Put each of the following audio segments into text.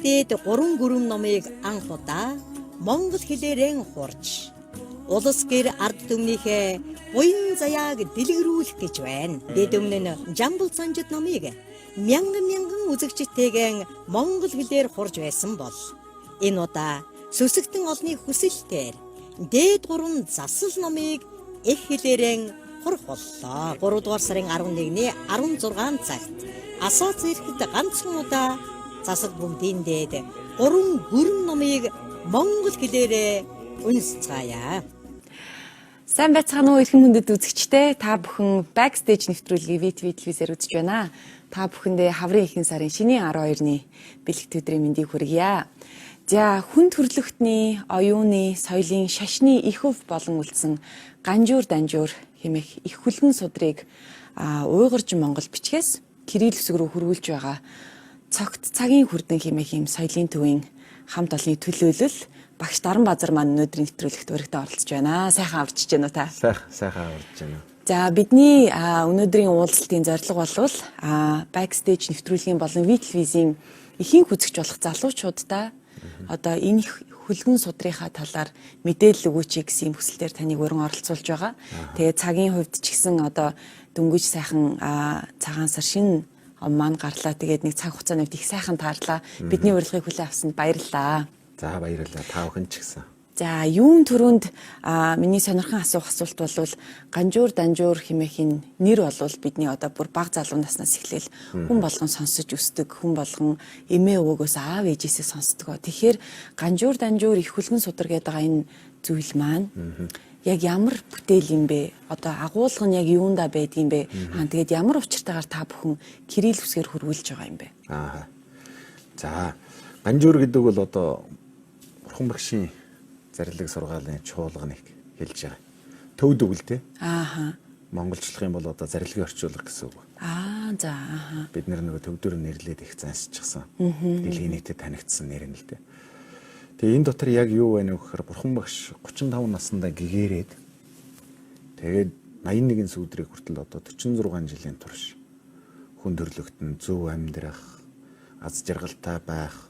дээд 3 гүрэм номыг анх удаа монгол хэлээрэн хурж улс гэр ард түмнийхээ буян заяаг дэлгэрүүлэх гэж байна. Дээд өмнө нь Жамбал Санжид номыг мянган үзэгчтэйгэн монгол хэлээр хурж байсан бол энэ удаа сүсэгтэн олны хүсэлтээр дээд 3 засал номыг их хэлээрэн хурх боллоо. 3 дугаар сарын 11-ний 16 цагт Асаа зэрэгт ганцхан удаа засал бүгдийн дээд 3 гүрэм номыг монгол хэлээрээ уншицгаая. Сайн байцгаана уу эрхэм хүндэт үзэгчтэй. Та бүхэн Backstage нэвтрүүлгийг VTV телевизээр үзэж байна. Та бүхэндээ хаврын ихэнх сарын шинийн 12-ны бэлэгт өдрийн мэндийг хүргье. За хүн төрлөختний, оюуны, соёлын, шашны их өв болон үлдсэн ганжуур данжуур хэмээх их хүлгэн судрыг уйгурж Монгол бичгээс Кирилл үсэг рүү хөрвүүлж байгаа цогт цагийн хүрдэн хэмээх юм соёлын төвийн хамт олонны төлөөлөл багш Даран Базар маань өнөөдрийн нэвтрүүлэгт өргөдөө оролцож байна. Сайхан авчиж байна уу та? Сайхан авчиж байна. За бидний өнөөдрийн уулзалтын зорилго бол Backstage нэвтрүүлгийн болон V-телевизийн ихэнх үзэгч болох залуучуудаа одоо энэ хүлгэн судрынхаа талаар мэдээлэл өгөөч гэсэн юм хүсэлээр таныг өргөн оролцуулж байгаа. Тэгээ цагийн хувьд ч гэсэн одоо дөнгөж сайхан цагаан сар шинэ маань гарлаа. Тэгээд нэг цаг хугацааны хувьд их сайхан таарлаа. Бидний урилгыг хүлээн авсанд баярлалаа. За баярлалаа. Та бүхэн ч гэсэн. За юун төрөнд миний сонирхон асуух асуулт бол ганжуур данжуур хэмээх нэр болвол бидний одоо бүр бага залуу наснаас эхлээл хүн болгон сонсож өсдөг, хүн болгон эмээ өвөөгөөс аав ээжээсээ сонсдог. Тэгэхээр ганжуур данжуур их хүлгэн судар гэдэг энэ зүйл маань яг ямар бүтээл юм бэ? Одоо агуулга нь яг юунда байдгийм бэ? Тэгээд ямар учиртайгаар та бүхэн Кирилл үсгээр хөрвүүлж байгаа юм бэ? За ганжуур гэдэг бол одоо Бурхан багшийн зарлиг сургаалын чуулганыг хэлж байгаа. Төвд үгэлтэй. Монголчлох юм бол одоо зарлигийн орчуулга гэсэн үг. За. Бид нөгөө төвдөр нэрлээд их зансчихсан. Дэлхийн нийтэд танигдсан нэр нь л дээ. Тэгээ энэ дотор яг юу байна вэ гэхээр Бурхан багш 35 наснда гэгээрээд тэгээд 81 сүүдрийг хүртэл одоо 46 жилийн турш хүн төрлөختн зөв амьдрах, аз жаргалтай байх,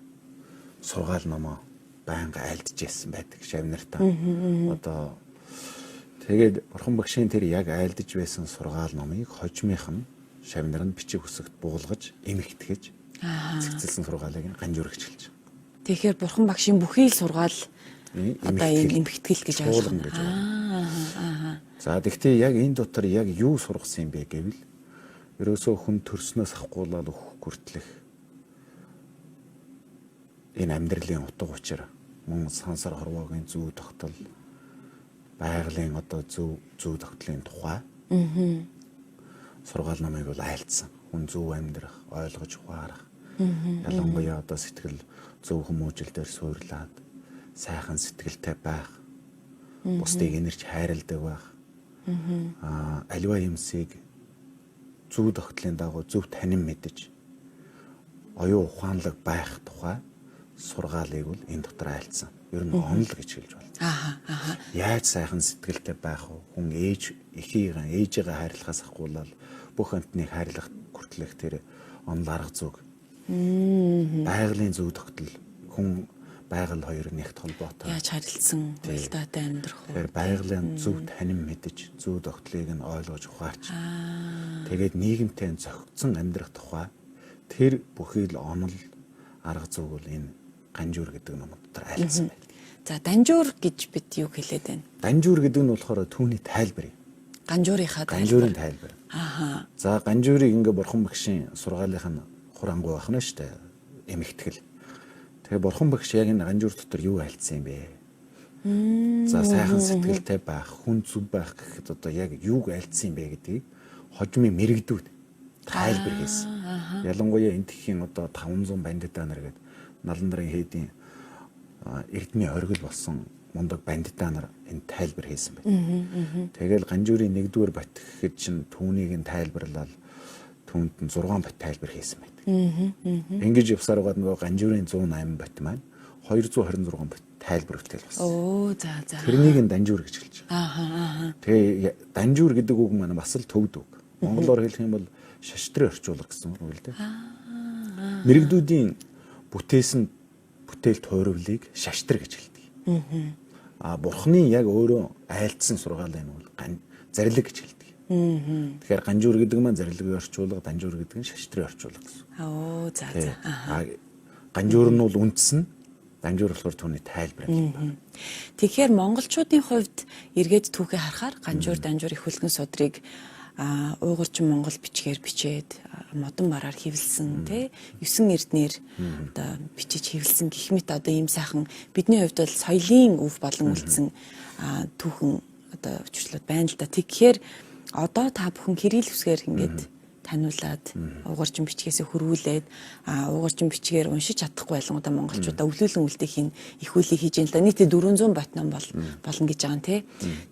сургаал номоо байнга айлдж яасан байдаг шавнартаа. Одоо тэгээд Бурхан багшийн тэр яг айлдж байсан сургаал номыг хожмынхан шавнар нь бичиг үсэгт буулгаж, эмэгтгэж цэгцэлсэн сургаалыг ганжуур гэж хэлж байгаа. Тэгэхээр Бурхан багшийн бүхий л сургаал одоо эмэгтгэл гэж ойлгоно. За тэгтээ яг энэ дотор яг юу сургасан юм бэ гэвэл ерөөсөө хүн төрснөөс ахгуулаад өөх хүртэлх энэ амьдралын утга учир мөн сансар хорвоогийн зүй тогтол байгалийн одоо зүй тогтлын тухай сургаал номыг бол айлдсан. Хүн зөв амьдрах, ойлгож ухаарах. Ялангуяа одоо сэтгэл зөв хүмүүжил дээр суйрлаад сайхан сэтгэлтэй байх. Бусдыг инэрч хайрладаг байх. Аливаа юмсыг зүй тогтлын дагуу зөв танин мэдэж оюун ухаанлаг байх тухай сургаалыг бол энэ дотор айлдсан. Ер нь онол гэж хэлж байна. Яаж сайхан сэтгэлтэй байх вэ? Хүн ээжигээ хайрлахаас ахгуулаад бүх амьтныг хайрлах хүртэлх тэр онол арга зүг. Байгалийн зөв тогтол хүн байгаль хоёр нэгт холбоотой. Яаж харилцсан уялдаатай амьдрах вэ? Тэгэхээр байгалийн зөв танин мэдэж, зөв тогтлыг нь ойлгож ухаарч. Тэгээд нийгэмтэй зохицсон амьдрах тухай тэр бүхий л онол арга зүг бол энэ ганжуур гэдэг ном дотор айлдсан байна. За данжуур гэж бид юу хэлээд байна? Данжуур гэдэг нь болохоор түүний тайлбар юм. Ганжуурынхаа ганжуурын тайлбар. За ганжуурыг ингээ Бурхан багшийн сургаалынх нь хурангуй бахна штэ эмэгтгэл. Тэгээ Бурхан багш яг энэ ганжуур дотор юу айлдсан юм бэ? За сайхан сэтгэлтэй байх, хүн зүв байх гэхэд одоо яг юуг айлдсан юм бэ гэдгийг хожмын мэрэгдүүд тайлбар хийсэн. Ялангуяа энэ тхийн одоо 500 бандитаа нар гэдэг налан нарын хэдийн эрдмийн оргил болсон мундаг бандитаа нар энэ тайлбар хийсэн байна. Тэгэл ганжуурын 1-р бат гэхэд чинь түүнийг нь тайлбарлал түүнд нь 6 бат тайлбар хийсэн байна. Ингэж явсаар байгаа нөгөө ганжуурын 108 бат маань 226 бат тайлбар өгтөл болсон. За. Тэрнийг нь данжуур гэж хэлж байгаа. Тэгээ данжуур гэдэг үг маань бас л төвд үг. Монголоор хэлэх юм бол шаштрын орчуулга гэсэн үг л дээ. Мэрэгдүүдийн бүтээсэн бүтээлт хуурвлыг шаштраг гэж хэлдэг. Бурхны яг өөрөө айлтсан сургаал энэ бол зарлиг гэж хэлдэг. Тэгэхээр ганжуур гэдэг маань зарлигийн орчуулга, данжуур гэдэг нь шаштрын орчуулга гэсэн. Ганжуур нь бол үндэс нь, данжуур болохоор түүний тайлбар юм. Тэгэхээр монголчуудын хувьд эргээд түүхээ харахаар ганжуур, данжуур их хөлгөн судрыг уйгурчин монгол бичгээр бичээд модон бараар хэвлсэн тий 9 эрднэр одоо бичиж хэвлсэн гэх мэт одоо ийм сайхан бидний хувьд бол соёлын өв болон үлдсэн түүхэн одоо өчрлүүд байна л да. Тэгэхээр одоо та бүхэн кирилл үсгээр ингээд таниулаад уйгурчин бичгээс хөрвүүлээд уйгурчин бичгээр уншиж чадахгүй байлгуудаа монголчуудаа өвлүүлэн үлдээх их үлийг хийж юм л да. Нийтдээ 400 ботном болно гэж байгаа юм тий.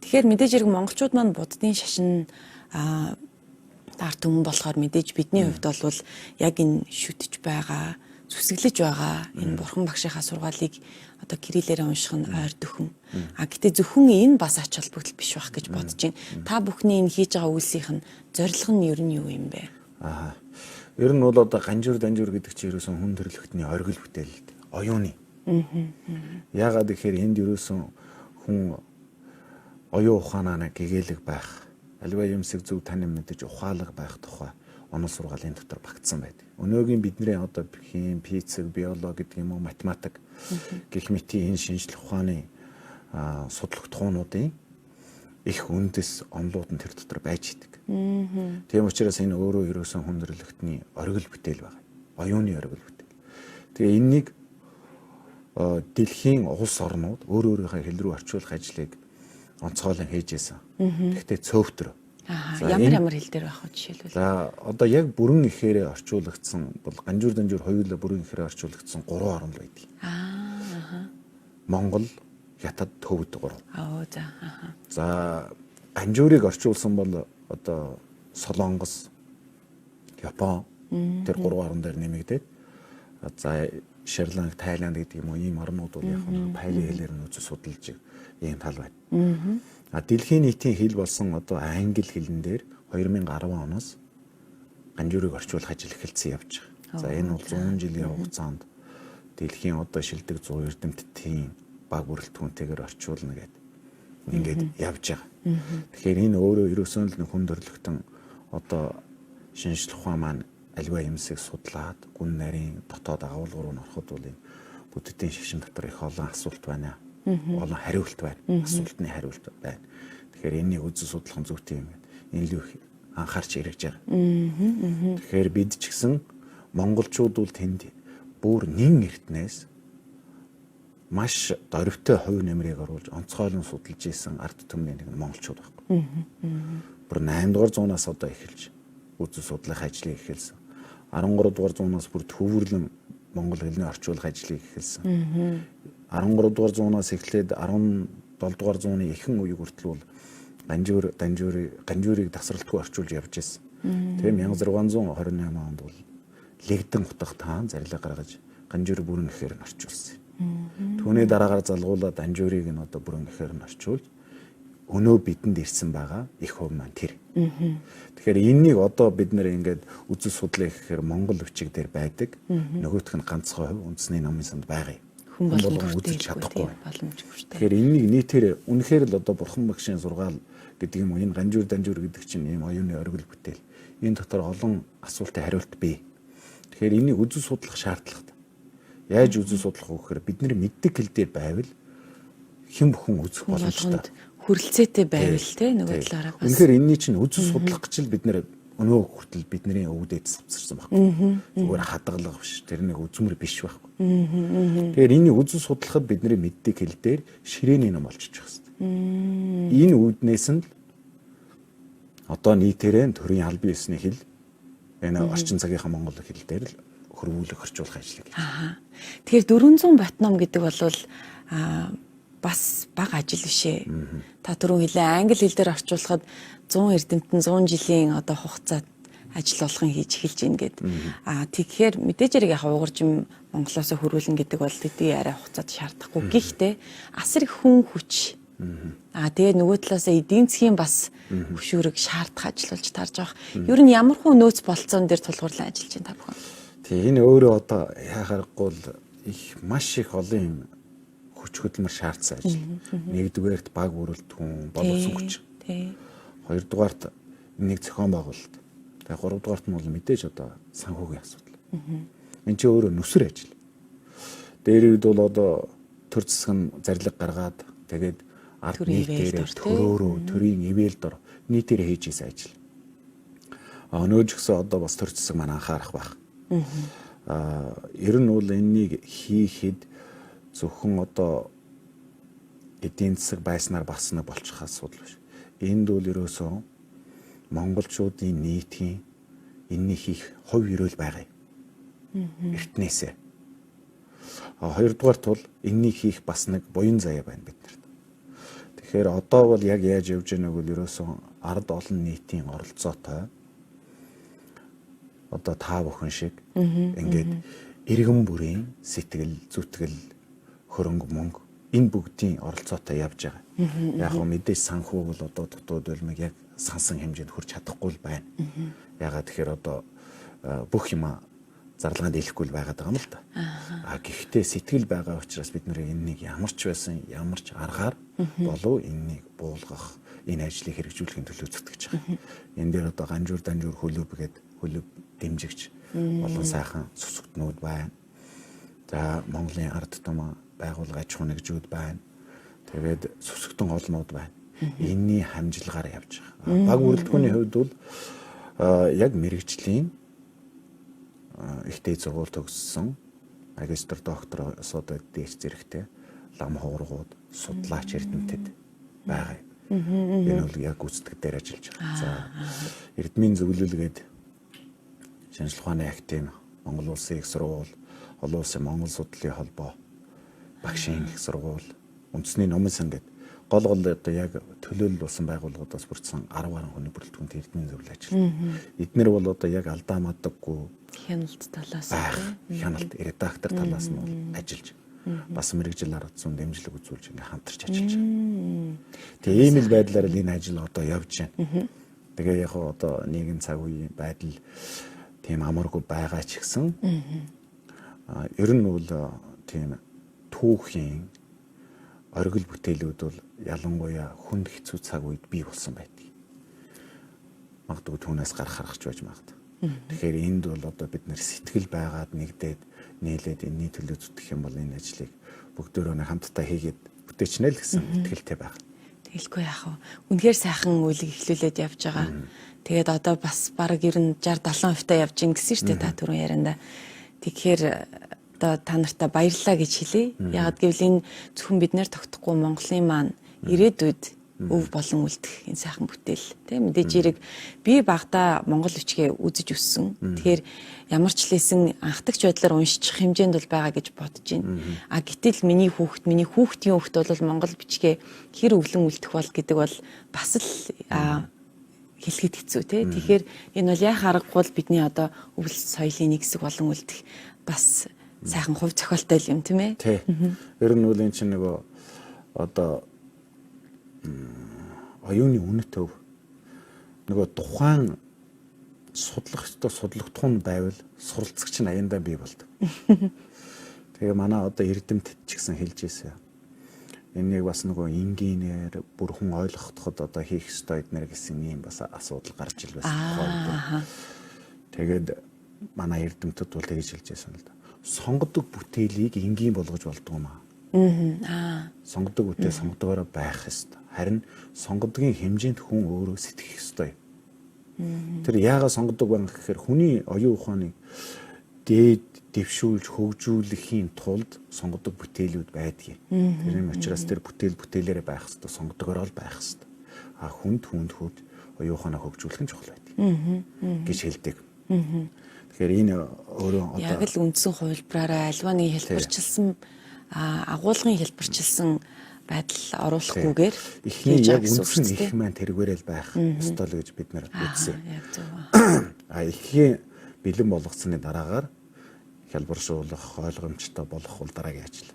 Тэгэхээр мэдээж хэрэг монголчууд маань буддын шашин арт түмэн болохоор мэдээж бидний хувьд бол яг энэ шүтэж байгаа, зүсгэлж байгаа энэ бурхан багшийнхаа сургаалыг одоо кириллээр унших нь ойр дөхөн. Гэтээ зөвхөн энэ бас ач холбогдол биш байх гэж бодож байна. Та бүхний энэ хийж байгаа үйлсийнх нь зорилго нь ер нь юу юм бэ? Ер нь бол одоо ганжуур данжуур гэдэг чинь ерөөсөн хүн төрлөختний оргил бүтээлд оюуны. Яагаад гэхээр энд ерөөсөн хүн оюун ухаанаа гэгээлэг байх, аливаа юмсыг зөв танин мэдэж ухаалаг байх тухай онол сургаалын дотор багтсан байдаг. Өнөөгийн бидний одоо хим, физик, биологи гэдэг юм уу, математик гэх мэтийн энэ шинжлэх ухааны судлах тухуунуудын их үндэс онолууд нь тэр дотор байж идэг. Тийм учраас энэ өөрөө ерөөсөн хүн төрлөختний оргил бүтээл байна. Оюуны оргил бүтээл. Тэгээ энэнийг дэлхийн улс орнууд өөрийнхөө хэл рүү орчуулах ажлыг онцгойлон хийжсэн. Гэхдээ цөөвтөр. Ямар хэл дээр байх вэ жишээлбэл? За одоо яг бүрэн ихээрээ орчуулагдсан бол ганжуур данжуур хоёулаа бүрэн ихээрээ орчуулагдсан 3 орн байдаг. Монгол, Хятад, Төвөд 3. За ганжуурыг орчуулсан бол одоо Солонгос, Япон тэр 3 орн дээр нэмэгдээд за Шри-Ланка, Тайланд гэдэг юм уу ийм орнууд бол яг нь пали хэлээр нь үзэж судалж ийм тал байна. Дэлхийн нийтийн хэл болсон одоо англи хэлэн дээр 2010 оноос ганжуурыг орчуулах ажил эхэлсэн явж байгаа. За энэ бол 100 жилийн хугацаанд дэлхийн одоо шилдэг 100 эрдэмтдийн баг бүрэлдэхүүнтэйгээр орчуулна гэдэг ингээд явж байгаа. Тэгэхээр энэ өөрөө ерөөсөө л хүн төрлөختөн одоо шинжлэх ухаан маань аливаа юмсыг судлаад гүн нарийн дотоод агуулга руу ороход бол бүтэдийн шашин дотор их олон асуулт байна. Олон хариулт байна. Асуултны хариулт байна. Тэгэхээр энийг үзэн судлах нь зүйтэй юм байна. Энэ л их анхаарч хэрэгж байгаа. Тэгэхээр бид ч гэсэн монголчууд бол тэнд бүр нэн эртнээс маш дөрвтэй хувь нэмрийг оруулж онцгойлон судалж исэн арт түмний нэг монголчууд байхгүй. Бүр 8 дугаар зуунаас одоо эхэлж үзэн судлах ажлыг эхэлсэн. 13 дугаар зуунаас бүр төвөрлөн монгол хэлний орчуулах ажлыг эхэлсэн. 13 дугаар зуунаас эхлээд 17 дугаар зууны ихэнх үеиг хүртэл бол ганжуурыг тасралтгүй орчуулж явж ирсэн. Тэгээ 1628 онд бол лэгдэн утга таан зарлиг гаргаж ганжуурыг бүрэн ихээр нь орчуулсан. Түүний дараагаар залгуулаад ганжуурыг нь одоо бүрэн ихээр нь орчуулж өнөө бидэнд ирсэн байгаа их хөв маань тэр. Тэгэхээр энэнийг одоо бид нэр ингээд үзэл судлаа гэхээр Монгол бичиг дээр байдаг. Нөгөөх нь ганцхан хувь үндэсний номын санд байгаа юм. Хүн болгон үзэж чадахгүй боломжгүй. Тэгэхээр энэнийг нийтээр үнэхээр л одоо бурхан багшийн сургаал гэдэг юм уу энэ ганжуур данжуур гэдэг чинь ийм оюуны оргил бүтээл. Энэ дотор олон асуултын хариулт бий. Тэгэхээр энийг үзэн судлах шаардлагатай. Яаж үзэн судлах вэ гэхээр бид нар мэддэг хэл дээр байвал хэн бүхэн үзэх боломжтой. Хүрэлцээтэй байвал те нөгөө талаараа бас. Үнэхээр энэний чинь үзэн судлах гэж л бид нэр өнөө хүртэл бидний өвдөд савцарсан байхгүй. Зүгээр хадгалах биш. Тэр нэг үзмэр биш байхгүй. Тэгэхээр энийг үзэн судлахад бидний мэддэг хэл дээр ширээний ном олчиж байгаа хэрэгтэй. Энэ үүднээс нь одоо нийтээрээ төрийн албан ёсны хэл энэ орчин цагийнхаа монгол хэл дээр л хөрвүүлэх орчуулах ажлыг. Тэгэхээр 400 батном гэдэг бол бас бага ажил бишээ. Та түрүүн хэлээ англи хэл дээр орчуулахад 100 эрдэмтэн 100 жилийн одоо хугацаанд ажил болгон хийж эхэлж ийн гэд. Тэгэхээр мэдээж хэрэг яг уйгуржим Монголоос хөрвүүлэн гэдэг бол тэдний арай хугацаад шаардахгүй. Гэхдээ асар их хүн хүч. Тэгээ нөгөө талаас эдийн засгийн бас хөшүүрэг шаардах ажил болж тарж байгаа. Ер нь ямар хүн нөөц болцоон дээр тулгуурлан ажиллаж байна та бүхэн? Тэгээ энэ өөрөө одоо яхаарахгүй л маш их олон хүч хөдөлмөр шаардсан ажил. Нэгдүгээрт баг бүрэлдэхүүн, боловсон хүч. Тий. Хоёрдугаарт нэг зохион байгуулалт. Тэгээ гуравдугаарт нь бол мэдээж одоо санхүүгийн асуудал. Энд чинь өөрөө нүсэр ажил. Дээр үед бол одоо төр засаг нь зарлиг гаргаад тэгээд ард нийтээр төрөөрөө төрийн ивэл дор нийтээр хийж ийсэн ажил. Өнөөдөр ч гэсэн одоо бас төр засаг маань анхаарах байх. Ер нь бол энэнийг хийхэд зөвхөн одоо эдийн засаг байснаар басна болчих асуудал биш. Энд бол ерөөсөө монголчуудын нийтийн энэний хийх хувь ерөөл байгаа юм. Эртнээсээ. Хоёрдугаарт бол энэнийг хийх бас нэг буян заяа байна биднэрт. Тэгэхээр одоо бол яг яаж явж байгааг бол ерөөсөө ард олон нийтийн оролцоотой одоо та бүхэн шиг ингээд иргэн бүрийн сэтгэл, зүтгэл, хөрөнгө мөнгө энэ бүгдийн оролцоотой явж байгаа. Яг хөө мэдээж санхүү бол одоо дутууд үлмэг яг сансан хэмжээнд хүрч чадахгүй л байна. Ягаад тэгэхээр одоо бүх юм зарлаганд илэхгүй л байгаад байгаа юм л да. Гэхдээ сэтгэл байгаа учраас бид нэр энэнийг ямар ч байсан, ямар ч аргаар болов энэнийг буулгах, энэ ажлыг хэрэгжүүлэхийн төлөө зүтгэж байгаа. Энэ дээр одоо ганжуур данжуур хөлөв дэмжигч олон сайхан сүсгтнүүд байна. За Монголын ард түмэн байгууллага аж ахуй нэгжүүд байна. Тэгээд сүсгтэн олнууд байна. Энэний хамжилгаар явж байгаа. Баг бүрэлдэхүүний хувьд бол яг мэрэгжлийн ихтэй сургууль төгссөн магистр доктор асуудал дээш зэрэгтэй лам хуургууд судлаач эрдэмтэд байгаа. Энэ бол яг гүйцэтгэх дээр ажиллаж байгаа. За эрдмийн зөвлөлгээд шинжлэх ухааны академи, Монгол Улсын их сургууль, олон улсын Монгол судлалын холбоо, багшийн их сургууль, үндэсний номын сан гэдэг гол одоо яг төлөөлөл болсон байгууллагуудаас бүрдсэн 10 гаруй хүний бүрэлдэхүүнтэй эрдмийн зөвлөл ажилладаг. Эднэр бол одоо яг алдаа мадаггүй хяналт талаас хяналт редактор талаас нь бол ажиллаж бас мэрэгжил арга зүйн дэмжлэг үзүүлж ингээ хамтарч ажиллаж байгаа. Тэгээ ийм л байдлаар л энэ ажил одоо явж байна. Тэгээ яг одоо нийгэм цаг үеийн байдал тийм амаргүй байгаа ч гэсэн ер нь бол тийм түүхийн оргил бүтээлүүд бол ялангуяа хүнд хэцүү цаг үед бий болсон байдаг. Магадгүй түүнээс гарах байж магадгүй. Тэгэхээр энд бол одоо бид нэр сэтгэл байгаад нэгдээд нийлээд энэний төлөө зүтгэх юм бол энэ ажлыг бүгдөө хамтдаа хийгээд бүтээчнэ л гэсэн итгэлтэй байна. Тэгэлгүй яах вэ? Үнэхээр сайхан үйл эхлүүлээд явж байгаа. Тэгээд одоо бас бараг ер нь 60-70% та явж ин гэсэн шүү дээ та түрүүн ярианда. Тэгэхээр одоо та нартай баярлалаа гэж хэлье. Ягаад гэвэл энэ зөвхөн бид нэр тогтохгүй Монголын маань ирээдүйд өв болон үлдэх энэ сайхан бүтээл тийм мэдээж хэрэг би багада Монгол бичгээ үзэж өссөн. Тэгэхээр ямар ч лээсэн анхдагч байдлаар уншчих хэмжээнд бол байгаа гэж бодож байна. Гэтэл миний хүүхдийн хүүхд бол Монгол бичгээ хэр өвлөн үлдэх бол гэдэг бол бас л хэлэхэд хэцүү тийм. Тэгэхээр энэ бол яах аргагүй бидний одоо өвөл соёлын нэг хэсэг болон үлдэх бас сайхан хувь зохиолтой юм тийм ээ. Тийм. Ер нь үл энэ чинь нөгөө одоо оюуны үнэт өв нөгөө тухайн судлах ёстой судлагтун байвал суралцагч нь аяндаа бий болдог. Тэгээ манай одоо эрдэмтэд ч гэсэн хэлж ийсэн. Энийг бас нөгөө энгийнээр бүр хүн ойлгохдоход одоо хийх ёстой эднэр гэсэн юм бас асуудал гарч ил байсан. Тэгээд манай эрдэмтэд бол тэгж хэлж байсан л да. Сонгодог бүтээлийг энгийн болгож болдгоо маа. Сонгодог бүтээл сонгодогоор байх ёстой. Харин сонгодгийн хэмжээнд хүн өөрөө сэтгэх ёстой. Тэр яагаад сонгодог байна гэхээр хүний оюун ухааныг дээд дэвшүүлж хөгжүүлэхийн тулд сонгодог бүтээлүүд байдгийг. Тэрний учраас тэр бүтээлээрээ байх ёстой, сонгодогоор л байх ёстой. Хүнд оюун ухаанаа хөгжүүлэх нь чухал байдаг гэж хэлдэг. Тэгэхээр энэ өөрөө одоо яг л үндсэн хувилбараараа альва нэг хэлбэрчилсэн агуулгын хэлбэрчилсэн байдал оруулахгүйгээр ихний яг үндсэн их маань тэргээрэл байх ёстой л гэж бид нар үзсэн. Ихийн бэлэн болгоцсны дараагаар хялбаршуулах, ойлгомжтой болгох бол дараагийн ажил.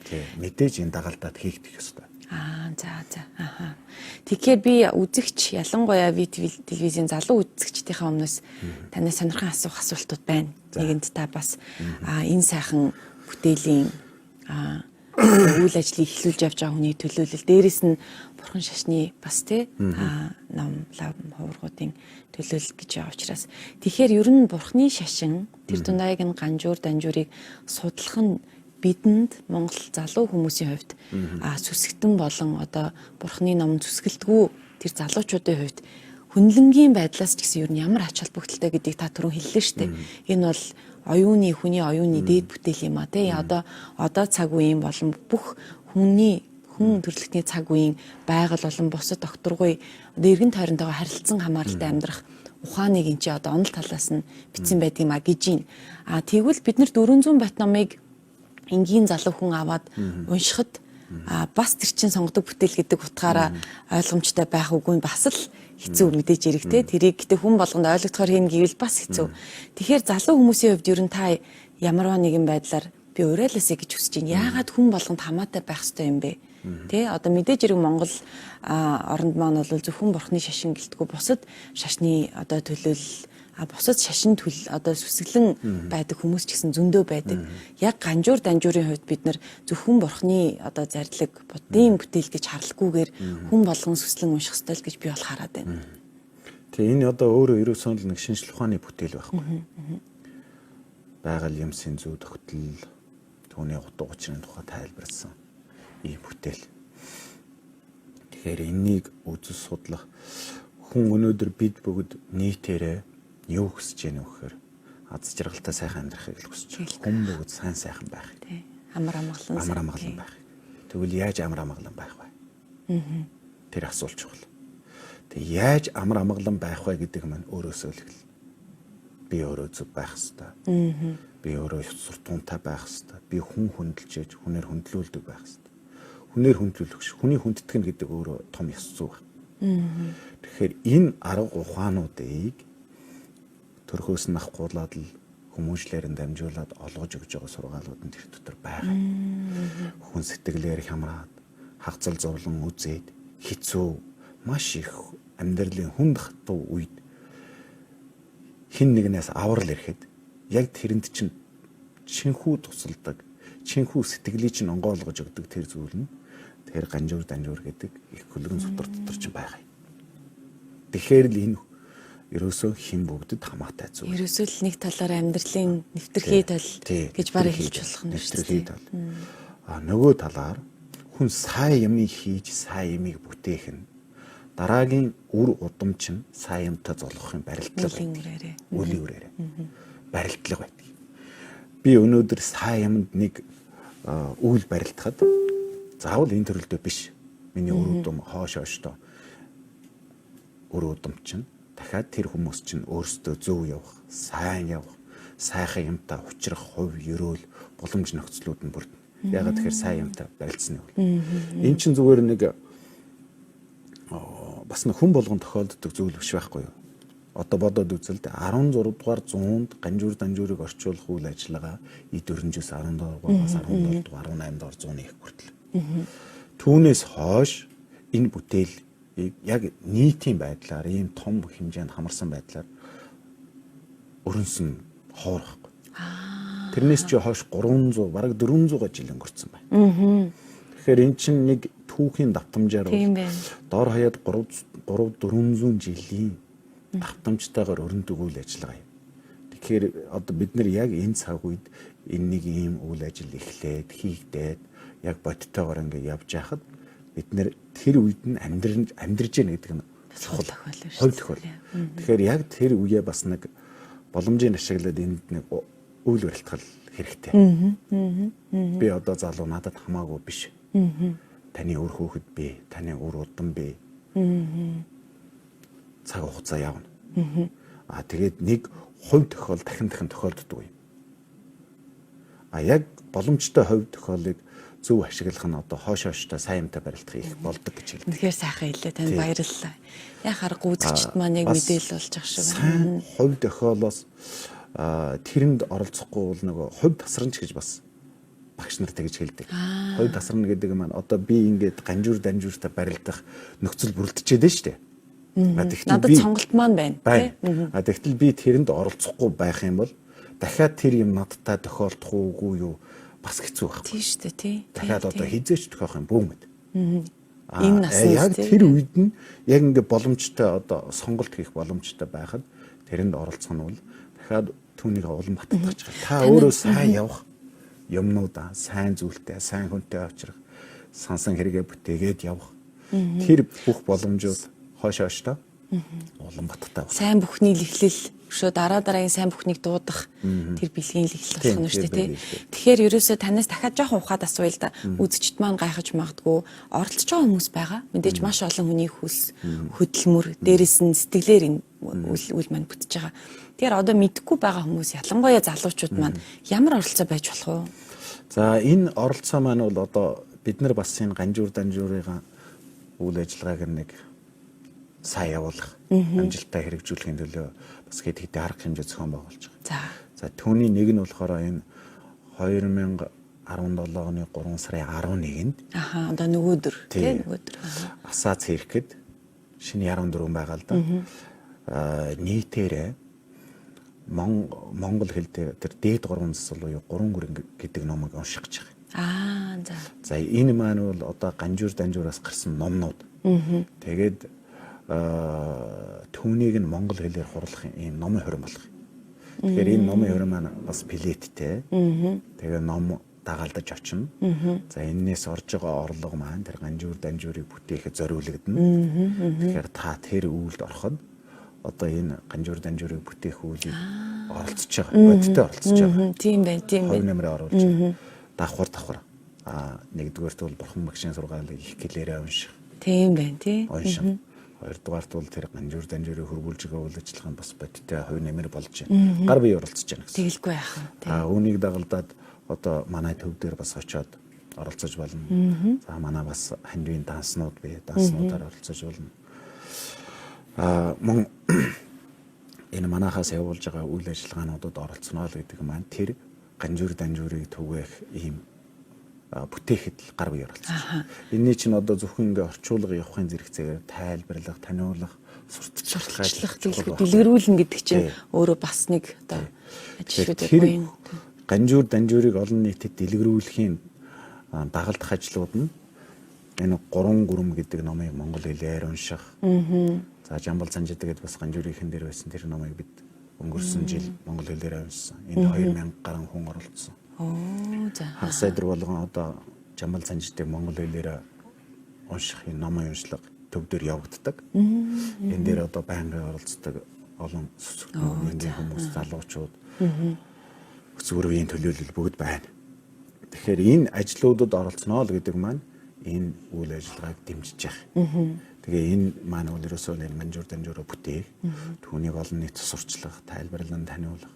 Тэг мэдээж энэ дагалдаад хийгдэх ёстой. Тэгэхээр би үзэгч ялангуяа телевизийн залуу үзэгчдийнхээ өмнөөс танаас сонирхон асуултууд байна. Нэгэнд та бас энэ сайхан бүтээлийн үйл ажлыг эхлүүлж явж байгаа хүний төлөөлөл, дээрэс нь бурхан шашны бас ном лав хувиргуудын төлөөлөл гэж байгаа учраас тэгэхээр ер нь бурханы шашин тэр дундайг нь ганжуур данжуурыг судлах нь бидэнд Монгол залуу хүмүүсийн хувьд сүсгтэн болон одоо бурханы ном зүсгэлтгүй тэр залуучуудын хувьд хүнлэнгийн байдлаас ч гэсэн ер нь ямар ач холбогдолтой гэдгийг та түрүүн хэллээ шүү дээ. Энэ бол хүний оюуны дээд бүтээл юм а тий. Одоо цаг үеийн болон бүх хүн төрөлхтний цаг үеийн байгаль болон бусад докторгүй эргэн тойрондоо харилцан хамааралтай амьдрах ухааныг энэ чи одоо онол талаас нь бичсэн байдаг юм а гэж байна. Тэгвэл бид нар 400 бат номыг энгийн залуу хүн аваад уншихад бас тэр чин сонгодог бүтээл гэдэг утгаараа ойлгомжтой байх үгүй бас л хэцүү мэдээж эрэгтэй. Тэрийг гэтээ хүн болгонд ойлгохоор хийнэ гэвэл бас хэцүү. Тэгэхээр залуу хүмүүсийн хувьд ер нь та ямарваа нэгэн байдлаар би уриалаасаа гэж хүсэж байна. Яагаад хүн болгонд хамаатай байх ёстой юм бэ? Тэ одоо мэдээж хэрэг Монгол оронд маань бол зөвхөн бурхны шашин гэлтгүй бусад шашны одоо төлөөлөл бусад шашин одоо сүсгэлэн байдаг хүмүүс ч гэсэн зөндөө байдаг. Яг ганжуур данжуурын хувьд бид нар зөвхөн бурхны одоо зарлиг буддын бүтээл гэж харалгүйгээр хүн болгон сүслэн унших ёстой л гэж би бол хараад байна. Тэгээ энэ одоо өөрөө ерөөсөө л нэг шинжлэх ухааны бүтээл байхгүй. Байгаль юмсын зүй тогтол түүний утга учирын тухай тайлбарласан ийм бүтээл. Тэгэхээр энийг үзэж судлах хүн өнөөдөр бид бүгд нийтээрээ юу хүсэж яах вэ гэхээр аз жаргалтай сайхан амьдрахыг л хүсэж байна. Хүн бүгд сайхан байх. Тий. Амар амгалан байх. Тэгвэл яаж амар амгалан байх вэ? Тэр асуулт чухал. Тэг яаж амар амгалан байх вэ гэдэг маань өөрөөсөө л эхэл. Би өөрөө зөв байх хэвээр. Би өөрөө суртуунтай байх хэвээр. Би хүн хүндэлж, хүнээр хүндлүүлдэг байх хэвээр. Хүнээр хүндлүүлэх, хүний хүндтгэн гэдэг өөрөө том ёс зүй байна. Тэгэхээр энэ арга ухаануудыг төрхөөс нь авахгуулаад л хүмүүжлээр нь дамжуулаад олгож өгж байгаа сургаалууд нь тэр дотор байгаа. Хүн сэтгэлээр хямраад, хагцал зовлон үзээд хэцүү маш их амьдралын хүнд хатуу үед хин нэгнээс аврал ирэхэд яг тэрэнд чинь чинхүү тусалдаг, чинхүү сэтгэлийг чинь онгойлгож өгдөг тэр зүйл нь тэр ганжуур данжуур гэдэг их хөлгөн сутар дотор чинь байгаа. Тэгэхээр л энэ ерөөсөө хин бүгдэд хамаатай зүйл. Ерөөсөө л нэг талаар амьдралын нэвтрхий тал гэж барыг хэлж болох нь шүү дээ. Нөгөө талаар хүн сайн юм хийж сайн юмыг бүтээх нь дараагийн үр удам чинь сайн юмтай золгохын барилдлага байдаг. Үлийн үрээрээ. Барилдлага байдаг. Би өнөөдөр сайн юмд нэг үйл барилдахад заавал энэ төрөлдөө биш. Миний үр удам хойшоо үр удам чинь дахиад тэр хүмүүс чинь өөрсдөө зөв явах, сайн явах, сайхан юмтай учрах хувь ёроол боломж нөхцлүүд нь бүрдэнэ. Ягаад тэгэхээр сайн юмтай барилцсан юм бол. Энэ чинь зүгээр нэг бас нэг хүн болгон тохиолддог зүйл биш байхгүй юу? Одоо бодоод үзэл 16 дугаар зуунд ганжуур данжуурыг орчуулах үйл ажиллагаа эд өрнжөөс 17 дугаараас 17 дугаар 18 дугаар зууны их хүртэл. Түүнээс хойш энэ бүтээл яг нийтийн байдлаар ийм том хэмжээнд хамарсан байдлаар өрнсөн хоор байхгүй. Тэрнээс чи хойш 300 бараг 400 жил өнгөрцөн байна. Тэгэхээр эн чинь нэг түүхийн давтамжаар дор хаяад 400 жилийн давтамжтайгаар өрнөдөг үйл ажиллагаа юм. Тэгэхээр одоо бид нар яг энэ цаг үед энэ нэг ийм үйл ажил эхлээд хийгдээд яг бодтойгоор ингээд явж байхад бид нэр тэр үед нь амьдарч яах гэдэг нь чухал тохиол. Тэгэхээр яг тэр үеэ бас нэг боломжийг ашиглаад энд нэг үйл барилтгал хэрэгтэй. Би одоо залуу надад хамаагүй биш. Таны өр хөөхд би, таны өр удам би. Цаг хугацаа явна. Тэгээд нэг хувь тохиол дахин тохиолддог юм. Яг боломжтой хувь тохиолыг зөв ашиглах нь одоо хойшооштой сайн юмтай барилдах их болдог гэж хэлдэг. Тэгэхээр сайхан хэлээ танд баярлалаа. Яг харахгүй үзэгчд маань яг мэдээлэл болж ах шиг байна. Хувь тохиолоос тэрэнд оролцохгүй бол нөгөө хувь тасрамж гэж бас багш нар тэгж хэлдэг. Хувь тасарна гэдэг маань одоо би ингээд ганжуур данжууртай барилдах нөхцөл бүрэлдэжээд байна шүү дээ. Надад сонголт маань байна. Тэгтэл би тэрэнд оролцохгүй байх юм бол дахиад тэр юм надтай тохиолдох уугүй юу? бас хэцүү байхгүй. Тийм шүү дээ тий. Дахиад одоо хизээч төхөх юм бүүмэд. Энэ насны яг тэр үед нь яг ингээ боломжтой одоо сонголт хийх боломжтой байхад тэрэнд оролцох нь бол дахиад түүнийг улам баттгаж байгаа. Та өөрөө сайн явах юмнуудаа сайн зүйлтэй, сайн хүнтэй авчрах, сансан хэрэгэ бүтээгээд явах. Тэр бүх боломжууд хойш хойштоо улам баттай. Сайн бүхний л эхлэл өшөө дараагийн сайн бүхнийг дуудах тэр бэлгийн л эхлэл болох нь шүү дээ тий. Тэгэхээр ерөөсөө танаас дахиад жоохон ухаад асууя л да. Үзэгчд маань гайхаж магадгүй оролцож байгаа хүмүүс байгаа. Мэдээж маш олон хүний хүс, хөдөлмөр, дээрэс нь сэтгэлээр энэ үйл маань бүтэж байгаа. Тэгэхээр одоо мэдхгүй байгаа хүмүүс ялангуяа залуучууд маань ямар оролцоо байж болох вэ? За энэ оролцоо маань бол одоо бид нар бас энэ ганжуур данжуурын үйл ажиллагааг нэг сайн явуулах, амжилттай хэрэгжүүлэхийн төлөө бас хэд хэдэн арга хэмжээ зохион байгуулж байгаа. За түүний нэг нь болохоор энэ 2017 оны 3 сарын 11-нд одоо нөгөөдөр тийм нөгөөдөр асаац хийхэд шинэ 14 байгаа л да. Нийтээрээ Монгол хэл дээр тэр дээд гурван засал буюу гурван гүрэн гэдэг номыг унших гэж байгаа. За энэ маань бол одоо ганжуур данжуураас гарсан номнууд. Тэгээд түүнийг нь монгол хэлээр хурлах ийм номын хорин болох. Тэгэхээр энэ номын хорин маань бас плеттэй. Тэгээд ном дагалдаж очино. За энээс орж байгаа орлого маань тэр ганжуур данжуурыг бүтээхэд зориулагдана. Тэгэхээр та тэр үйлд ороход одоо энэ ганжуур данжуурыг бүтээх үйлийг оролцож байгаа. Бодтой оролцож байгаа. Тийм байна, тийм байна. Хувь нэмрээ оруулж байгаа. Давхар. Нэгдүгээрт бол бурхан багшийн сургаалыг их гэлээрээ унших. Тийм байна, тий. Унших. Хоёрдугаарт бол тэр ганжуур данжуурыг хөрвүүлж байгаа үйл ажиллагаа нь бас бодтой хувь нэмэр болж байна. Гар бие оролцож байна гэсэн. Тэгэлгүй яах вэ? Үүнийг дагалдаад одоо манай төв дээр бас очиод оролцож болно. За манай бас хандивын данснууд бие данснуудаар оролцож болно. Мөн энэ манахаас явуулж байгаа үйл ажиллагаануудад оролцоно л гэдэг маань тэр ганжуур данжуурыг түгээх ийм бүтээхэд л гар бие оролцож байна. Энийний чинь одоо зөвхөн ингээ орчуулга явахын зэрэгцээгээр тайлбарлах, таниулах, сурталчлах, дэлгэрүүлнэ гэдэг чинь өөрөө бас нэг одоо ажил шүү дээ. Ганжуур данжуурыг олон нийтэд дэлгэрүүлэхийн дагалдах ажлууд нь энэ гурван гүрэм гэдэг номыг монгол хэлээр унших. За Жамбал Санжид гэдэг бас ганжуурийнхэн дээр байсан тэр номыг бид өнгөрсөн жил монгол хэлээр уншсан. Энд 2000 гаруй хүн оролцсон. Хагас айдар болгон одоо Жамбал Санжидыг монгол хэлээр унших энэ номын уншлага төв дээр явагддаг. Энэ дээр одоо байнгын оролцдог олон сүсгэн хүмүүс, залуучууд, өсвөрийн төлөөлөл бүгд байна. Тэгэхээр энэ ажлуудад оролцоно л гэдэг маань энэ үйл ажиллагааг дэмжиж байгаа. Тэгээ энэ маань бол ерөөсөө энэ ганжуур данжуураа бүтээх, түүнийг олон нийт сурчлах, тайлбарлан таниулах.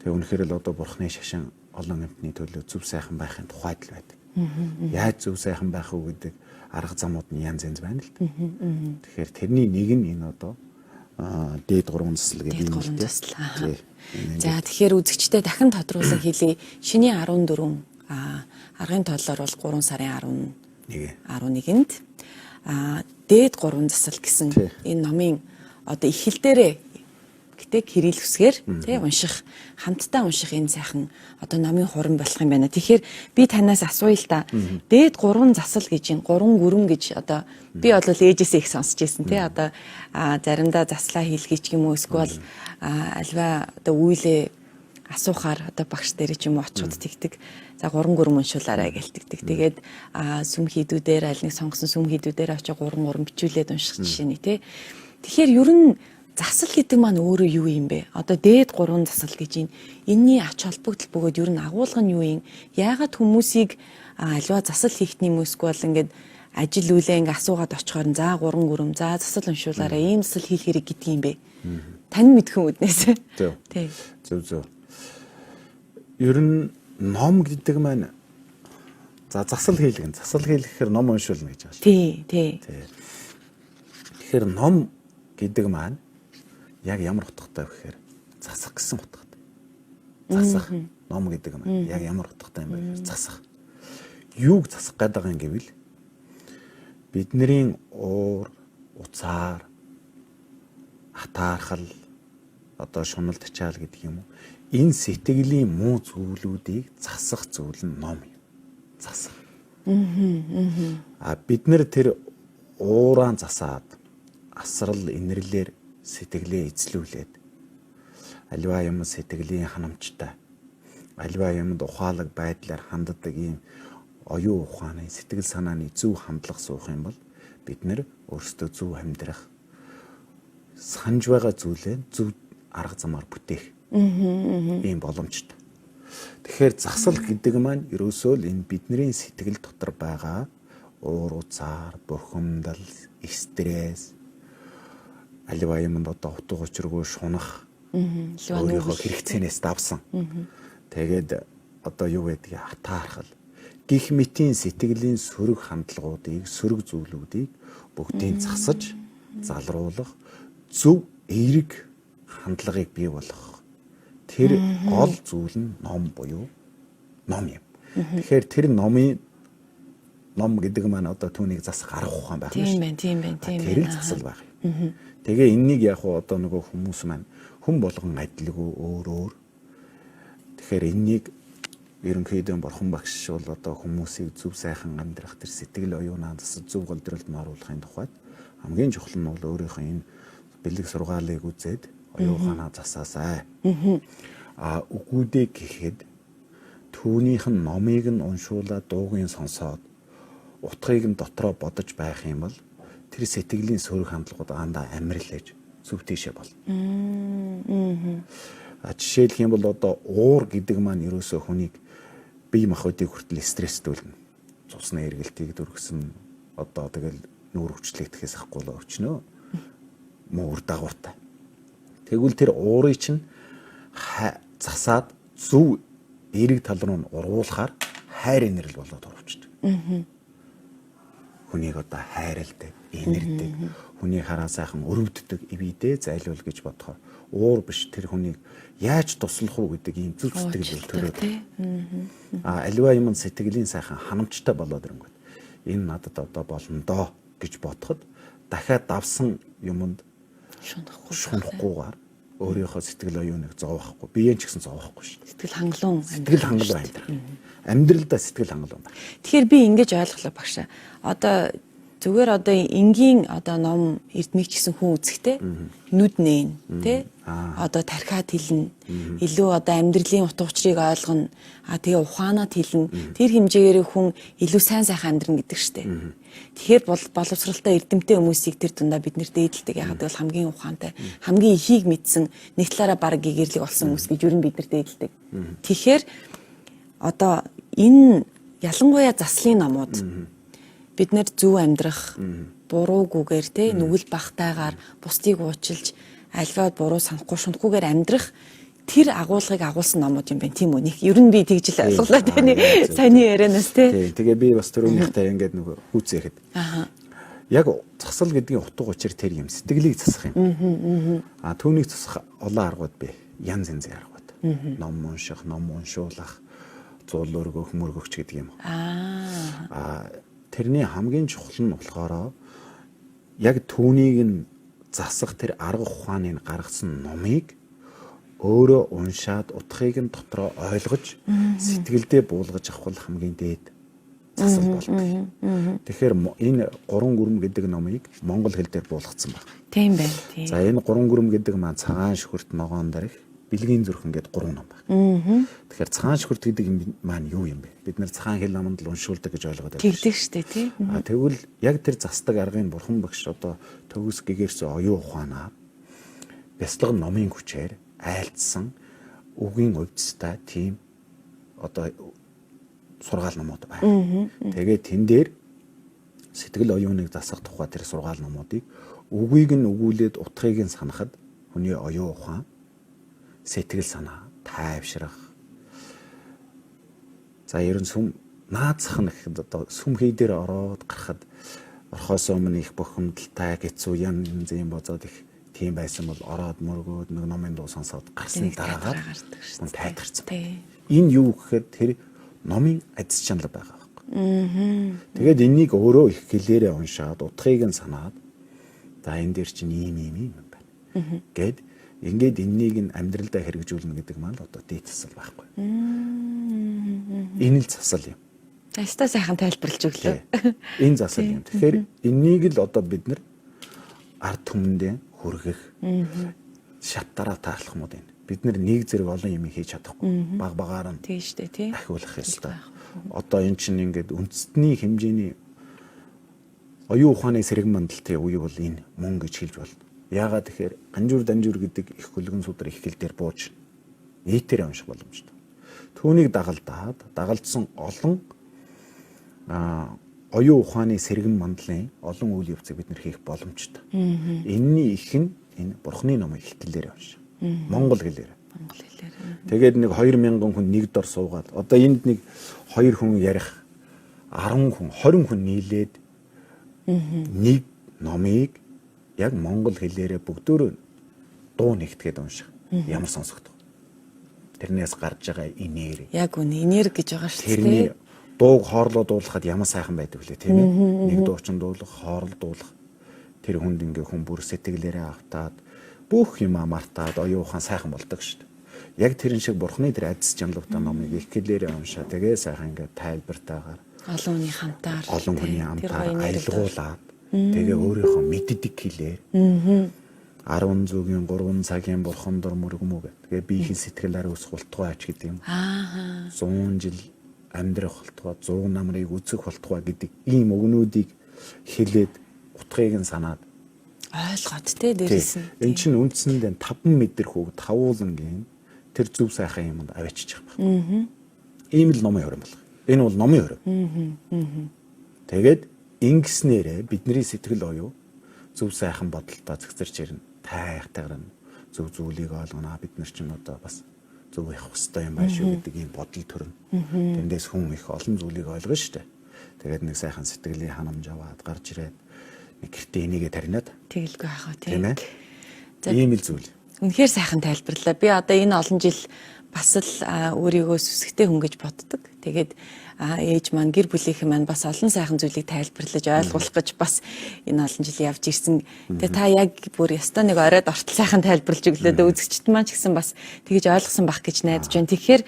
Тэгээ үнэхээр л одоо бурхны шашин олон амьтны төлөө зөв сайхан байхын тухайд л байдаг. Яаж зөв сайхан байх вэ гэдэг арга замууд нь янз янз байна л да. Тэгэхээр тэрний нэг нь энэ одоо дээд гурван засал гэдэг юм л дээ. За тэгэхээр үзэгчтэй дахин тодруулан хэлье. Шинийн 14 аргын тооллоор бол 3 сарын 11-нд дээд гурван засал гэсэн энэ номын одоо эхлэл дээрээ гэтээ кирилл үсгээр тий унших, хамтдаа унших энэ сайхан одоо номын хуран болох юм байна. Тэгэхээр би танаас асууя л да. Дээд гурван засал гэж энэ гурван гүрэн гэж одоо би бол ээжээсээ их сонсч байсан тий одоо заримдаа заслаа хийлгэж юм уу эсвэл альва одоо үйлээ асуухаар одоо багш дээр ч юм уу очиод тэгдэг. За гурван гүрэн уншуулаарай гэлтэгдэг. Тэгээд сүм хийдүүдээр аль нэг сонгосон сүм хийдүүдээр очиж гурван бичүүлээд унших жишээ нь тий. Тэгэхээр ер нь засал гэдэг маань өөрөө юу юм бэ? Одоо дээд гурван засал гэж энэний ач холбогдол бөгөөд ер нь агуулга нь юу юм? Яагаад хүмүүсийг альва засал хийхний юм эсвэл ингээд ажил үйлээ ингээ асуугаад очихоор за гурван гүрэн за засал уншуулаарай ийм засал хийх хэрэг гэдэг юм бэ? Тань мэдхэн үднээс. Тий. Зөв. Ер нь ном гэдэг маань за засал хийлгэн. Засал хийлгэхээр ном уншуулна гэж байгаа шүү. Тий. Тэгэхээр ном гэдэг маань яг ямар утгатай вэ гэхээр засах гэсэн утгатай. Засах. Ном гэдэг маань яг ямар утгатай юм бэ гэхээр засах. Юуг засах гэдэг юм гэвэл бидний уур, уцаар, хатаархал, одоо шунал тачаал гэдэг юм уу. энэ сэтгэлийн муу зүйлүүдийг засах зүйл нь ном юм. Засах. Бид нэр тэр уурaan засаад асрал инэрлэр сэтгэлээ эзлүүлээд аливаа юм сэтгэлийн ханамжтай аливаа юмд ухаалаг байдлаар ханддаг ийм оюун ухааны сэтгэл санааны зөв хандлага суух юм бол бид нэр өөрсдөө зөв амьдрах санаж байгаа зүйлээ зөв арга замаар бүтээх ийм боломжтой. Тэгэхээр засал гэдэг маань ерөөсөө л энэ бидний сэтгэл дотор байгаа уур уцаар, бухимдал, стресс, аливаа юмд одоо утга учиргүй шунах, өөрийнхөө хэрэгцээнээс давсан. Тэгээд одоо юу гэдгийг хатаархал гих мэтийн сэтгэлийн сөрөг хандлагуудыг, сөрөг зүйлүүдийг бүгдийг засаж, залруулах, зөв эерэг хандлагыг бий болгох. Тэр гол зүйл нь ном буюу ном юм. Тэгэхээр тэр ном гэдэг маань одоо түүнийг засах арга ухаан байх юм шүү. Тийм байна. Тэр л засал байх юм. Тэгээ энэнийг яг одоо нөгөө хүмүүс маань хүн болгон адилгүй өөр. Тэгэхээр энэнийг ерөнхийдөө бурхан багш бол одоо хүмүүсийг зөв сайхан амьдрах тэр сэтгэл оюунаа засаж зөв голдролд оруулахын тухайд хамгийн чухал нь бол өөрийнхөө энэ бэлэг сургаалыг үзээд оюун ухаанаа засаасай. Үгүүдээ гэхэд түүнийх нь номыг нь уншуулаад дуугийн сонсоод утгыг нь дотроо бодож байх юм бол тэр сэтгэлийн сөрөг хандлагууд андаа амарлаж зөв тийшээ бол. Жишээлх юм бол одоо уур гэдэг маань ерөөсөө хүнийг бие махбодыг хүртэл стресстүүлнэ. Цусны эргэлтийг дөргсөн одоо тэгэл нүүр хүчлэгдэхээс ахгүй л өвчнөө. Муу үр дагавартай. Тэгвэл тэр уурыг чинь засаад зөв эерэг тал руу уруулахаар хайр инэрл болоод орвчдаг. Хүнийг одоо хайрладаг, инэрдэг, хүний хараа сайхан өрөвддөг ивэдээ зайлуул гэж бодохоор уур биш тэр хүнийг яаж туслах уу гэдэг ийм зүг сэтгэл төрөөд. Аливаа юм сэтгэлийн сайхан ханамжтай болоод ирэнгүүт энэ надад одоо болно доо гэж бодоход дахиад давсан юмд шунахгүйгээр өөрийнхөө сэтгэл оюуныг зовоохгүй, биеийн ч гэсэн зовоохгүй шүү. Сэтгэл хангалуун амьдрах. Амьдралдаа сэтгэл хангалуун. Тэгэхээр би ингэж ойлголоо багшаа. Одоо зүгээр одоо энгийн одоо ном эрдмийг ч гэсэн хүн үзэхтэй нүд нээн тий одоо тархиад хэлнэ илүү одоо амьдралын утга учирыг ойлгоно тэгээ ухаанаад хэлнэ тэр хэмжээгээр хүн илүү сайн сайхан амьдрна гэдэг штеп. Тэгэхээр боловсралтай эрдэмтэй хүмүүсийг тэр дундаа бид нэр дээдэлдэг ягаад гэвэл хамгийн ухаантай хамгийн ихийг мэдсэн нэг талаараа баг гэгэрлэг болсон хүмүүс гэж юу бид нар дээдэлдэг. Тэгэхээр одоо энэ ялангуяа заслын номууд бид нэр зөв амьдрах буруугүйгээр те нүгэл багтайгаар бусдыг уучлж альваад буруу санахгүй шунахгүйгээр амьдрах тэр агуулгыг агуулсан номууд юм байна тийм үү нэг ер нь би тэгж л ойлголоо таны саяны ярианаас те тэгээ би бас түрүүнийхтэй ингээд нөгөө хүүцээхэд яг засал гэдгийн утга учир тэр юм сэтгэлийг засах юм түүнийг засах олон аргууд бий янз янзын аргууд ном унших ном уншуулах зуул өргөх мөргөгч гэдэг юм тэрний хамгийн чухал нь болохоор яг түүнийг нь засах тэр арга ухааныг гаргасан номыг өөрөө уншаад утгыг нь дотроо ойлгож сэтгэлдээ буулгаж авах хамгийн дээд засал болдог. Тэгэхээр энэ 3 гүрэм гэдэг номыг монгол хэл дээр буулгацсан байна. Тийм байна. За энэ 3 гүрэм гэдэг маань цагаан шүхэрт ногоон дарих бэлгийн зүрхэн гэдэг 3 ном байна. Тэгэхээр цагаан шүхэрт гэдэг маань юу юм бэ? Бид нэр цагаан хэл номонд л уншуулдаг гэж ойлгоод байна. Тэгдэг шүү дээ тий. Тэгвэл яг тэр застдаг аргын бурхан багш одоо төгс гэгэрсэн оюун ухаанаа бяцлаг номын хүчээр айлдсан үгийн өвдөстэй тийм одоо сургаал номууд байна. Тэгээд тэн дээр сэтгэл оюуныг засах тухай тэр сургаал номуудыг үгийг нь өгүүлээд утгыг нь санахад хүний оюун ухаан сэтгэл санаа тайвшрах. За ерөн сүм наацах нь одоо сүмхий дээр ороод гарахад орхоос өмнө их бухимдалтай хэцүү янз юм бозоод их тийм байсан бол ороод мөргөөд нэг номын дуу сонсоод гарсны дараагаар тайтгарсан. Энэ юу гэхээр тэр номын адис чанар байгаа байхгүй. Тэгээд энийг өөрөө их хэлээрээ уншаад утгыг нь санаад за энэ дээр чинь ийм юм байна. Гэд Ингээд энэнийг нь амьдралдаа хэрэгжүүлнэ гэдэг маань л одоо дээд засал байхгүй. Энэ л засал юм. Ястаа сайхан тайлбарлаж өглөө. Энэ засал юм. Тэгэхээр энийг л одоо бид нар ард түмэндээ хүргэх шатаараа таарлах юм уу энэ. Бид нар нэг зэрэг олон юм хийж чадахгүй. Баг багаар нь Тийм шүү дээ, тий. ахиулах ёстой. Одоо эн чинь ингээд үндэстний хэмжээний оюун ухааны сэрэг мандалтын үе бол энэ мөн гэж хэлж болно. Яагаад тэгэхээр ганжуур данжуур гэдэг их хөлгөн судар их хэл дээр бууж нийтээр унших боломжтой. Түүнийг дагалдсан олон оюун ухааны сэргэн мандлын олон үйл явцыг бид нэр хийх боломжтой. Энэний их нь энэ Бурхны номыг их хэлээр унших. Монгол хэлээр. Монгол хэлээр. Тэгээд нэг 2000 хүн нэг дор суугаад одоо энд нэг 2 хүн ярих 10 хүн 20 хүн нийлээд нэг номыг яг монгол хэлээрээ бүгдөө дуу нэгтгээд унших. Ямар сонсогдох. Тэрнээс гарч байгаа инээр. Яг үнэ энерги гэж байгаа шүү дээ. Тэрний дууг хоорлоо дуулахад ямар сайхан байдаг вүлээ тийм ээ. Нэг дуучин дуулах, хоорол дуулах. Тэр хүнд ингээ хүн бүр сэтгэлээрээ автаад бүх юм мартаад оюун ухаан сайхан болдог шүү дээ. Яг тэрэн шиг Бурхны тэр адис жанлагтай номыг их хэлээрээ уншаа. Тэгээ сайхан ингээ тайлбартаагаар олон хүний хамтаар олон хүний хамтаар аялгуулад тэгээ өөрийнхөө мэддэг хэлээр 10 зүгийн 3 цагийн бурхан дор мөргмүү гэх. Тэгээ биеийн сэтгэл ариу усгуултгай ач гэдэг юм. 100 жил амьдрах болтгой 100 намрыг үзэх болтгой гэдэг ийм өгнүүдийг хэлээд утгыг нь санаад ойлгоод те дээрээс нь. Эн чинь үндсэндээ 5 мэдэр хүүг тавуулангийн тэр зөв сайхан юмд аваачиж байгаа. Ийм л номын хорин болох. Энэ бол номын хорин. Тэгээд ингэснээрээ бидний сэтгэл оюу зөв сайхан бодолтой зэгцэрч ирнэ. Тайхтайгаар зөв зүйлийг ойлгоно. Бид нар ч одоо бас зөв явах хэрэгтэй юм байна шүү гэдэг ийм бодол төрнө. Тэндээс хүн их олон зүйлийг ойлгоно шүү дээ. Тэгээд нэг сайхан сэтгэлийн ханамж аваад гарч ирээд нэг гэртээ энийгээ таринаад Тэгэлгүй яах вэ тийм. Ийм л зүйл. Үнэхээр сайхан тайлбарлаа. Би одоо энэ олон жил бас л өөрийгөө сүсгтэй хүн гэж боддог. Тэгээд ээж маань гэр бүлийнхэн маань бас олон сайхан зүйлийг тайлбарлаж ойлгуулах гэж бас энэ олон жил явж ирсэн. Тэгээ та яг бүр ястаа нэг оройд ортол сайхан тайлбарлаж өглөө дэ үзэгчд маань ч гэсэн бас тэгж ойлгосон байх гэж найдаж байна. Тэгэхээр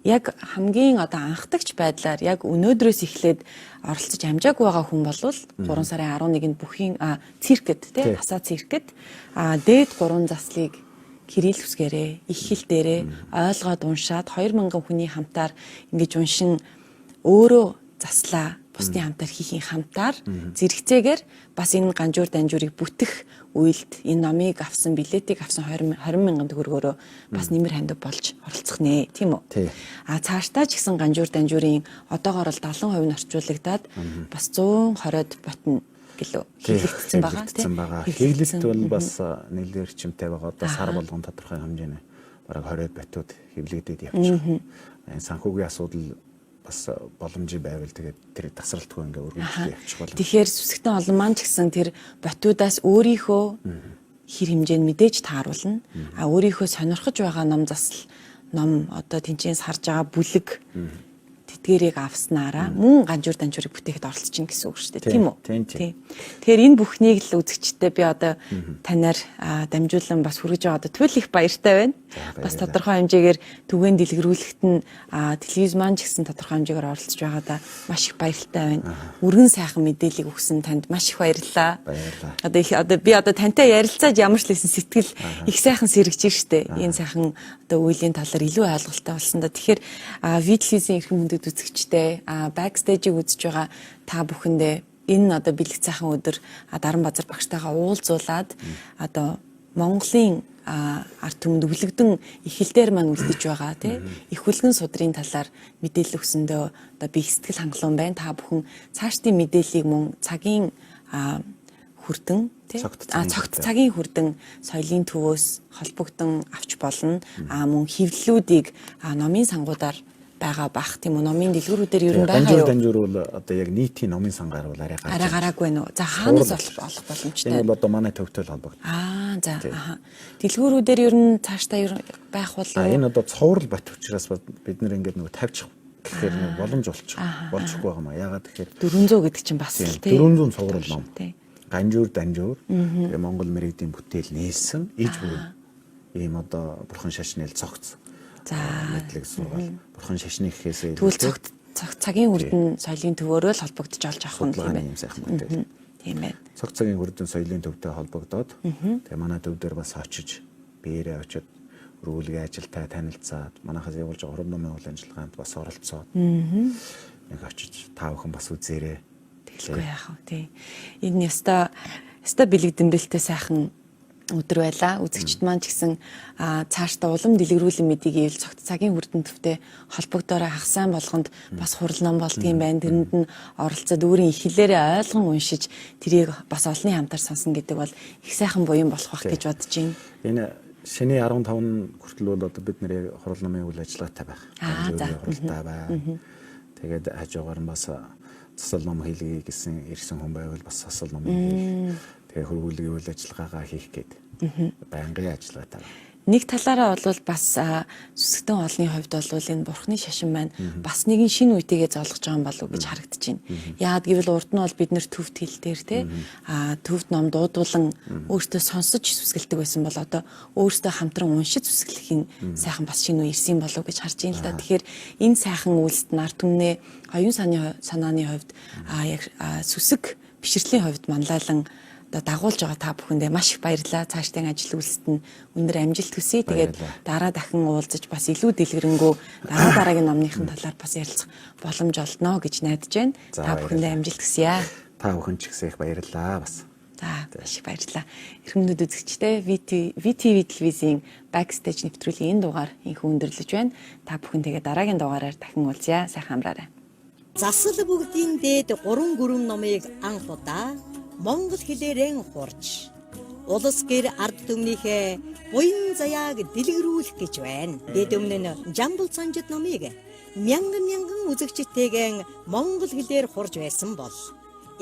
яг хамгийн одоо анхдагч байдлаар яг өнөөдрөөс эхлээд оролцож амжаагүй байгаа хүн бол 3 сарын 11-нд бүхийн циркэд тий хасаа циркэд дээд 3 заслыг кирилл үсгээрээ их хэл дээрээ ойлгоод уншаад 2000 хүний хамтаар ингэж уншин өөрөө заслаа бусдын хамтаар хийхийн хамтаар зэрэгцээгээр бас энэ ганжуур данжуурыг бүтэх үйлд энэ номыг авсан билетийг авсан 20 мянган төгрөгөөрөө бас нэмэр хандив болж оролцох нэ тийм үү. Цаашдаа ч гэсэн ганжуур данжуурын одоогоор л 70% нь орчуулагдаад бас 120-од ботно гэлөө хэвлэгдсэн байгаа тийм. Хэвлэлт бол бас нэлээд эрчимтэй байгаа. Одоо сар болгон тодорхой хэмжээний бараг 20 батууд хэвлэгдээд явчих. Энэ санхүүгийн асуудал бас боломжтой байвал тэгээд тэр тасралтгүй ингээ өргөжлөө явчих болно. Тэгэхээр сүсгтэн олон маань ч гэсэн тэр ботуудаас өөрийнхөө хэр хэмжээнд мэдээж тааруулна. Өөрийнхөө сонирхож байгаа ном засал ном одоо тэнцээс харж байгаа бүлэг тэтгэрийг авснараа мөн ганжуур данжуурыг бүтээхэд оролцож ин гэсэн үг шүү дээ тийм үү? Тийм. Тэгэхээр энэ бүхнийг л үзэгчтэй би одоо танаар дамжуулан бас хүргэж байгаа одоо түл их баяртай байна. Бас тодорхой хэмжээгээр түгээн дэлгэрүүлэхэд нь телевиз маань ч гэсэн тодорхой хэмжээгээр оролцож байгаадаа маш их баяртай байна. Өргөн сайхан мэдээллийг өгсөн танд маш их баярлалаа. Одоо би одоо тантай ярилцаад ямар ч лсэн сэтгэл их сайхан сэргэж ир штэ. Энэ сайхан одоо үеийн талаар илүү ойлголттой болсон да. Тэгэхээр видеолийн эрхэм хүндэт үзэгчтэй бэкстейжийг үзэж байгаа та бүхэндээ энэ одоо бэлэг цаахан өдөр Даран Базар багштайгаа уулзуулаад одоо Монголын ард түмэнд өвлөгдөн их хэл дээр маань үлдэж байгаа тий их хөлгөн судрын талаар мэдээлэл өгсөндөө одоо би сэтгэл хангалуун байна. Та бүхэн цаашдын мэдээллийг мөн цагийн хүрдэн тий цогт цагийн хүрдэн соёлын төвөөс холбогдсон авч болно. Мөн хэвлэлүүдийг номын сангуудаар байгаа бах тийм үү номын дэлгүүрүүдээр ер нь байгаа юу? Данжуур бол одоо яг нийтийн номын сангаар бол арай гараагүй нөө. За хаанаас олох боломжтой? Энэ бол одоо манай төвтэй холбогдсон. За дэлгүүрүүдээр ер нь цаашдаа ер байх бол энэ одоо цоврал бат учраас бид нэр ингээд нөгөө тавьчих гэхээр боломж болчихгүй байгаа юм аа. Ягаад тэгэхээр 400 гэдэг чинь бас л тийм 400 цоврал ном. ганжуур данжуур тэгээ Монгол мэрэгдийн бүтээл нээсэн иж бүр ийм одоо бурхан шашнэл цогц. За мэдлэг сургаал. Бурхан шашны гэхээсээ тэгвэл цагийн үрдэн соёлын төвөөрөө л холбогдож олж авах нь тийм ийм сайхан бүтээл. Тийм байна. Цог цагийн үрдэн соёлын төвтэй холбогдоод тэгээ манай төв дээр бас очиж биеэрээ очиж өргүүлгээ ажилтай танилцаад манайхаас явуулж байгаа уран номын үйл ажиллагаанд бас оролцоод нэг очиж та бүхэн бас үзээрэй. Тэгэлгүй яах вэ тий. Энэ яста бэлэг дэмбэлтэй сайхан өдөр байлаа. Үзэгчд маань ч гэсэн цаашдаа улам дэлгэрүүлэн мэдгийг ийл цогт цагийн хүрдэн төвтэй холбогдороо хагасайн болгонд бас хурал ном болдгийм байна. Тэрэнд нь оролцоод өөрийн их хэлээрээ ойлгон уншиж тэрийг бас олонний хамтар сонсон гэдэг бол их сайхан буян болох бах гэж бодож байна. Энэ шний 15 хүртэл бол одоо бид нэр хурал номын үйл ажиллагаатай байх. Хуралтай бай. Тэгээд хажуугаар нь бас засал ном хийлгэе гэсэн ирсэн хүн байвал бас засал ном хийх. Тэгээ хөрвүүлгийн үйл ажиллагаагаа хийх гээд байнгын ажиллагаатай байна. Нэг талаараа бол бас сүсгтэн олны хувьд бол энэ бурхны шашин маань бас нэгэн шинэ үетэйгээ зоолгож байгаа юм болов уу гэж харагдаж байна. Яагаад гэвэл урд нь бол бид нэр төвт хэл дээр те төвд ном дуудуулан өөртөө сонсож сүсгэлдэг байсан бол одоо өөртөө хамтран уншиж сүсгэлэх нь сайхан бас шинэ үе ирсэн болов уу гэж харж байна л да. Тэгэхээр энэ сайхан үйлсэд нар түмнээ оюун санааны хувьд яг сүсэг бишрлийн хувьд манлайлан дагуулж байгаа та бүхэндээ маш их баярлалаа. Цаашдын ажил үйлсэд нь өндөр амжилт хүсье. Тэгээд дараа дахин уулзаж бас илүү дэлгэрэнгүй дараагийн номныхын талаар бас ярилцах боломж олдно гэж найдаж байна. Та бүхэндээ амжилт хүсье. Та бүхэн ч ихсэх баярлалаа бас. За маш их баярлалаа. Эрхэмнүүд үзэгчдээ VTV телевизийн Backstage нэвтрүүлгийн энэ дугаар инхүү өндөрлөж байна. Та бүхэн тэгээ дараагийн дугаараар дахин уулзъя. Сайхан амраарай. Засал бүгдийн дээд 3 гүрэм номыг анх удаа Монгол хэлээрэн хурж улс гэр ард түмнийхээ буян заяаг дэлгэрүүлэх гэж байна. Дээд өмнө нь Жамбал Цанжид номыг мянган үзэгчтэйгэн монгол хэлээр хурж байсан бол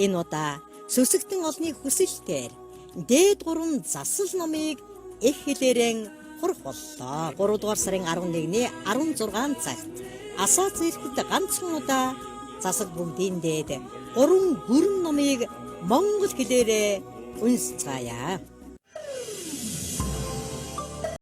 энэ удаа сүсгтэн олны хүсэлтээр дээд 3 засал номыг их хэлээрэн хурх боллоо. 3 дугаар сарын 11-ний 16 цагт Асаа зэрэгт ганцхан удаа засал бүгдийн дээд 3 гүрэм номыг монгол хэлээрээ уншицгаая.